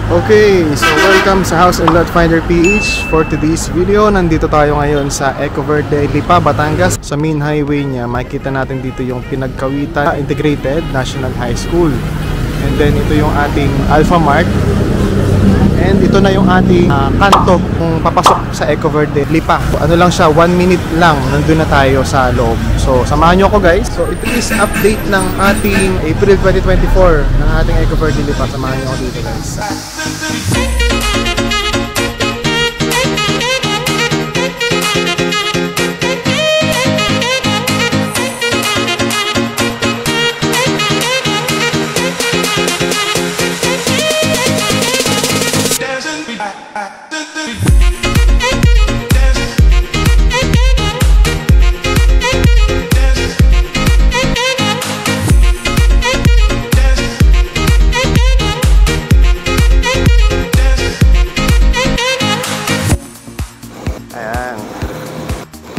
Okay, so welcome sa House and Lot Finder PH. For today's video, nandito tayo ngayon sa Eco Verde, Lipa, Batangas. Sa main highway niya, makikita natin dito yung Pinagkawitan Integrated National High School. And then ito yung ating Alpha Mart. And ito na yung ating kanto kung papasok sa Eco Verde, Lipa. So, ano lang siya, 1 minute lang, nandun na tayo sa loob. So samahan nyo ako guys. So ito is update ng ating April 2024 ng ating Eco Verde, Lipa. Samahan nyo ako dito guys.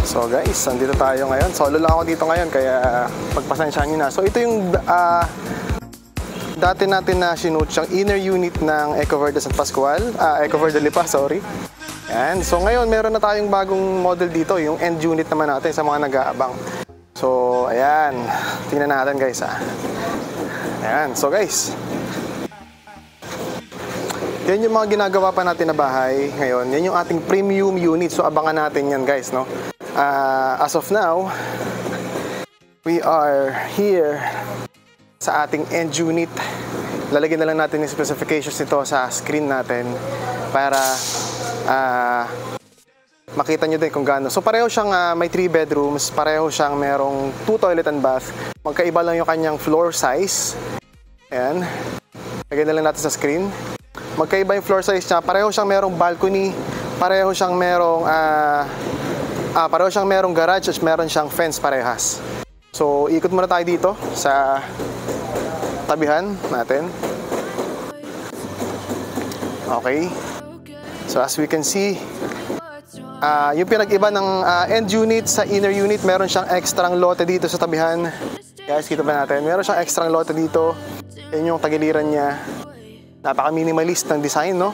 So guys, nandito tayo ngayon. Solo lang ako dito ngayon kaya pagpasensyahan nyo na. So ito yung dati natin na sinute siyang inner unit ng Eco Verde San Pascual, Eco Verde Lipa, sorry. Yan. So ngayon meron na tayong bagong model dito, yung end unit naman natin sa mga nag-aabang. So ayan, tingnan natin guys Ayan, so guys, yan yung mga ginagawa pa natin na bahay ngayon. Yan yung ating premium unit. So abangan natin yan guys, no? As of now, we are here sa ating end unit. Lalagyan na lang natin yung specifications nito sa screen natin para makita nyo din kung gaano. So pareho siyang may 3 bedrooms, pareho siyang merong 2 toilet and bath. Magkaiba lang yung kanyang floor size. Ayan, lagyan na lang natin sa screen. Magkaiba yung floor size niya. Pareho siyang merong balcony, pareho siyang merong garage at meron siyang fence parehas. So ikot muna tayo dito sa tabihan natin. Okay. So as we can see, yung pinag-iba ng end unit sa inner unit, meron siyang extrang lote dito sa tabihan. Guys, kita ba natin? Meron siyang extrang lote dito. Yan yung tagiliran niya. Napaka-minimalist ng design, no?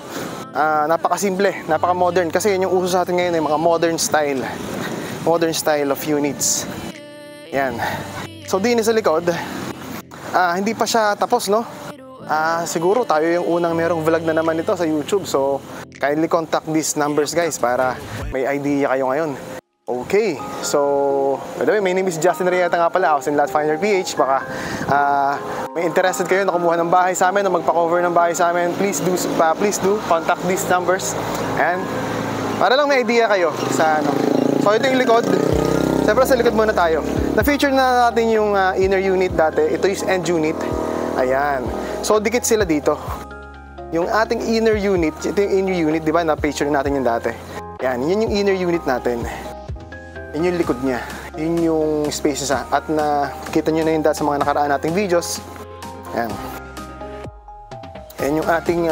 Napaka-simple, napaka-modern. Kasi yun yung uso sa atin ngayon, yung mga modern style of units. Yan. So din sa likod, hindi pa siya tapos, no? Siguro tayo yung unang merong vlog na naman ito sa YouTube. So kindly contact these numbers guys para may idea kayo ngayon. Okay, so by the way, my name is Justin Rieta nga pala, House and Lot Finder PH. Baka may interested kayo na kumuha ng bahay sa amin o magpa-cover ng bahay sa amin, please do contact these numbers. And para lang may idea kayo sa ano. So ito yung likod. Siyempre sa likod muna tayo. Na-feature na natin yung inner unit dati. Ito yung end unit. Ayan. So dikit sila dito. Yung ating inner unit, ito yung inner unit, di ba? Na-feature natin yung dati. Ayan, yun yung inner unit natin. Yun yung likod niya. Yun yung spaces at nakita nyo na yun sa mga nakaraan nating videos. Ayan. Yan yung ating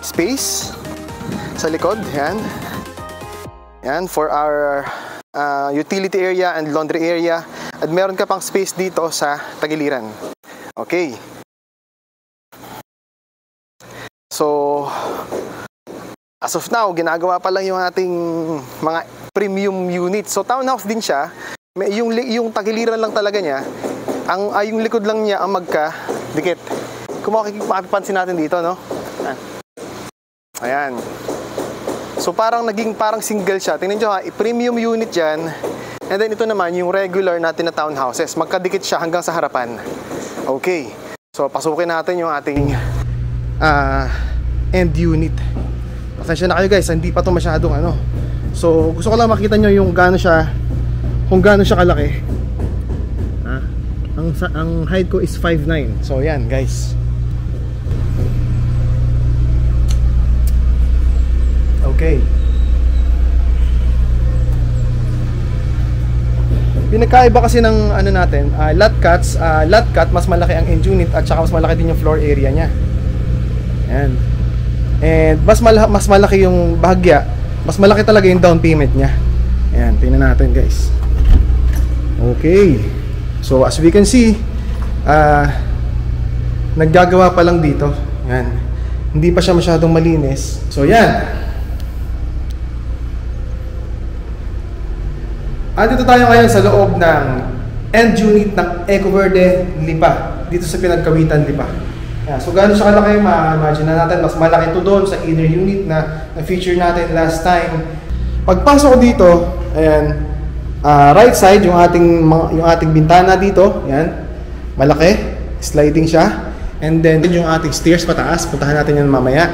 space sa likod. Ayan. Ayan, for our utility area and laundry area. At meron ka pang space dito sa tagiliran. Okay. So as of now, ginagawa pa lang yung ating mga premium unit. So townhouse din siya. Yung tagiliran lang talaga niya. Yung likod lang niya ang magka-dikit. Kung makipansin natin dito, no? Ayan. So parang single siya. Tingnan nyo ha, premium unit yan. And then ito naman yung regular natin na townhouses. Magkadikit siya hanggang sa harapan. Okay. So pasukin natin yung ating end unit. Pasensya na kayo guys, hindi pa ito masyadong ano. So gusto ko lang makita nyo yung kung gaano siya kalaki. Ang height ko is 5'9". So yan guys. Okay. Pinagkaiba kasi ng ano natin, lot cut mas malaki ang end unit at saka mas malaki din yung floor area niya. Yan. And mas malaki yung bahagya, mas malaki talaga yung down payment niya. Ayan, tingnan natin guys. Okay. So as we can see, naggagawa pa lang dito. Ayan. Hindi pa siya masyadong malinis. So yan. Andito tayo ngayon sa loob ng end unit ng Ecoverde Lipa. Dito sa Pinagkawitan Lipa. Yan. So gano'n siya kalaki, ma-imagine na natin. Mas malaki ito doon sa inner unit na feature natin last time. Pagpasok ko dito, ayan, right side yung ating bintana dito, yan. Malaki, sliding siya. And then yung ating stairs pataas, puntahan natin yan mamaya.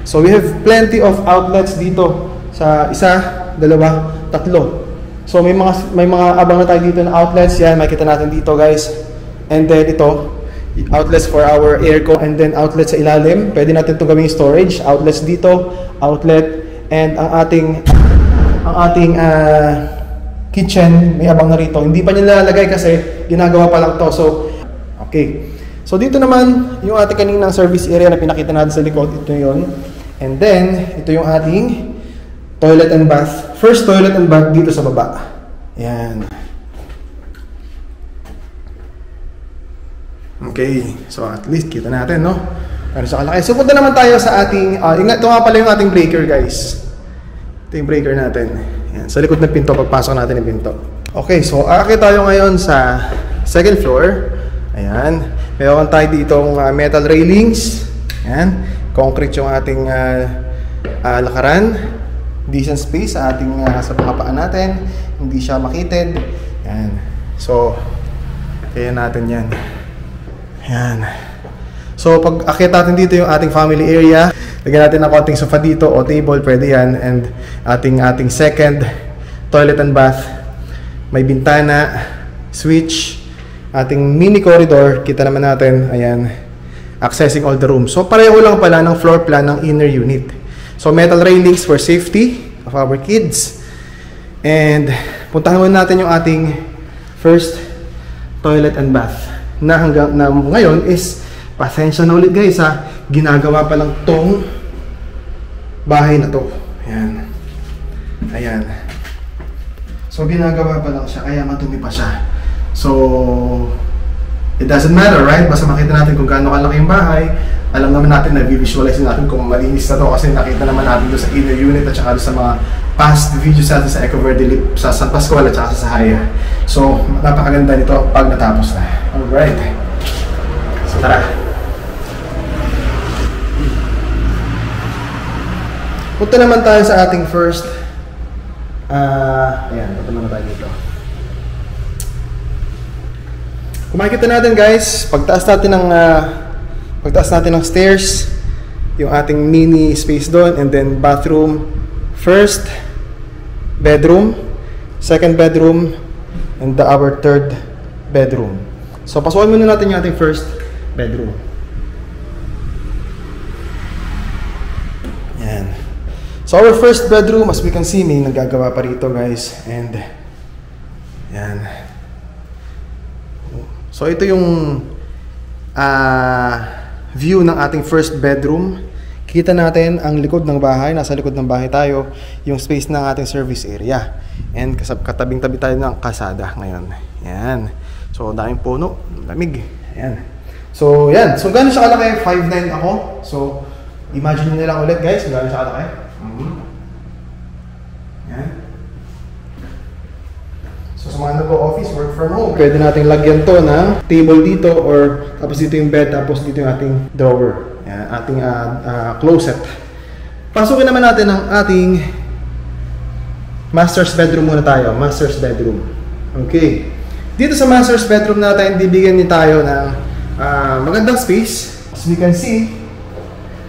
So we have plenty of outlets dito sa isa, dalawa, tatlo. So may mga abang na tayo dito na outlets, yan makita natin dito guys. And then ito, outlets for our aircon, and then outlets sa ilalim. Pwede natin itong gawing storage, outlets dito, outlet, and ang ating kitchen may abang na rito. Hindi pa niya nilalagay kasi ginagawa pa lang to. So okay. So dito naman yung ating kaninang service area na pinakita natin sa likod, ito yon. And then ito yung ating toilet and bath. First toilet and bath dito sa baba. Yan. Okay. So at least kita natin, no? Ano sa kalaki. So punta naman tayo sa ating ito nga pala yung ating breaker, guys. Ito yung breaker natin. Yan, sa likod ng pinto, pagpasok natin ng pinto. Okay, so aakit tayo ngayon sa second floor. Ayan. Meron tayo ditong metal railings. Ayan. Concrete yung ating lakaran. Decent space sa ating sa pangapaan natin. Hindi siya makitid. Ayan. So, kaya natin yan. Ayan. So, pag akit natin dito yung ating family area, lagyan natin ng konting sofa dito o table, pwede yan. And ating second toilet and bath. May bintana, switch, ating mini corridor, kita naman natin, ayan, accessing all the rooms. So, pareho lang pala ng floor plan ng inner unit. So, metal railings for safety of our kids. And, puntahan muna natin yung ating first toilet and bath. Na hanggang na ngayon is, pasensya na ulit guys ha, ginagawa pa lang tong bahay na to. Ayan. Ayan. So, ginagawa pa lang siya, kaya madumi pa siya. So, it doesn't matter, right? Basta makita natin kung gaano kalaki yung bahay. Alam naman natin na visualize natin kung malinis na to kasi nakita naman natin doon sa inner unit at saka sa mga past videos natin sa Ecoverde Lipa, sa San Pascual at saka sa Sahaya. So, napakaganda nito pag natapos na. Alright. So, tara. Punta naman tayo sa ating first ayan, punta naman tayo dito. Kung makikita natin guys, pagtaas natin ng stairs, yung ating mini space doon, and then bathroom, first bedroom, second bedroom, and our third bedroom. So pasukan muna natin yung ating first bedroom. Yan. So our first bedroom, as we can see, may nagagawa pa rito guys, and yan. So ito yung view ng ating first bedroom. Kita natin ang likod ng bahay, nasa likod ng bahay tayo, yung space ng ating service area. And katabing-tabi tayo ng kalsada ngayon. Yan. So daming puno, lamig. Yan. So yan. So gano'n siya kalaki? 5'9" ako. So imagine nyo lang ulit guys, gano'n siya kalaki. Yan. So sa mga nag-o-office, work from home, pwede natin lagyan to ng table dito, or tapos dito yung bed, tapos dito yung ating drawer. Yan, ating closet. Pasukin naman natin ang ating master's bedroom muna tayo. Master's bedroom. Okay. Dito sa master's bedroom natin, bibigyan niyo tayo ng magandang space. As we can see,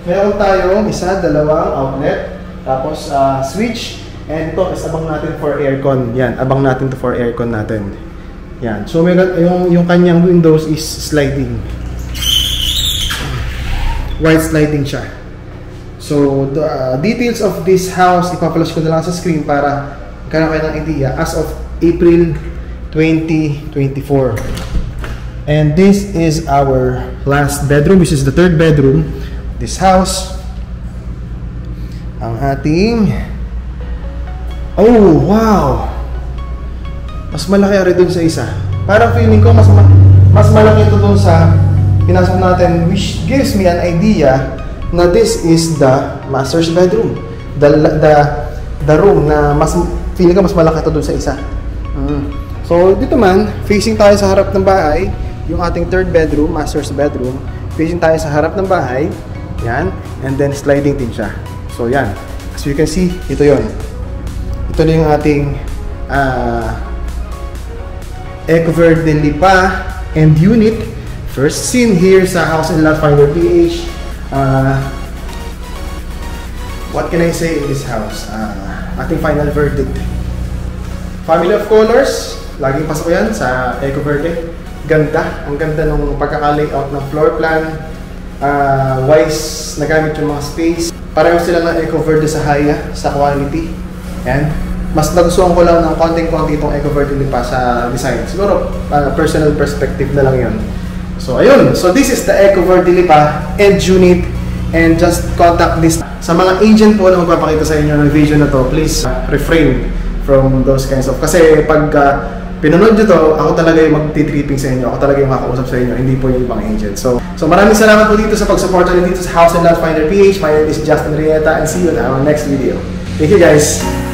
meron tayong isa, dalawang outlet, tapos switch. And ito is abang natin for aircon. Yan, abang natin to for aircon natin. Yan. So yung kanyang windows is sliding. White sliding siya. So the details of this house, ipapalash ko na lang sa screen para magkaroon kayo ng idea as of April 2024. And this is our last bedroom, which is the third bedroom. This house. Ang ating oh, wow! Mas malaki rin dun sa isa. Parang feeling ko mas malaki ito dun sa pinasok natin, which gives me an idea na this is the master's bedroom. The room na feeling ka mas malaki ito dun sa isa. So dito man, facing tayo sa harap ng bahay, yung ating third bedroom, master's bedroom, facing tayo sa harap ng bahay. Yan, and then sliding din siya. So yan, as you can see, ito yon. Ito na yung ating Ecoverde Lipa and unit. First seen here sa House and Lot Finder PH. What can I say in this house? Ating final verdict. Family of colors. Laging pasok yan sa Ecoverde. Ganda. Ang ganda ng pagkaka-layout ng floor plan. Wise nagamit yung mga space. Pareho sila ng Ecoverde sa Haya, sa quality. Yan. Mas nagustuhan ko lang ng konting-konti itong Ecoverde Lipa sa design. Siguro, personal perspective na lang yun. So, ayun. So, this is the Ecoverde Lipa end unit. And just contact this. Sa mga agent po na magpapakita sa inyo ng video na to, please refrain from those kinds of. Kasi pag pinanood nyo to, ako talaga yung magti-tripping sa inyo. Ako talaga yung makausap sa inyo, hindi po yung ibang agent. So maraming salamat po dito sa pag-support dito sa House and Lot Finder PH. My name is Justin Rieta and see you in our next video. Thank you guys!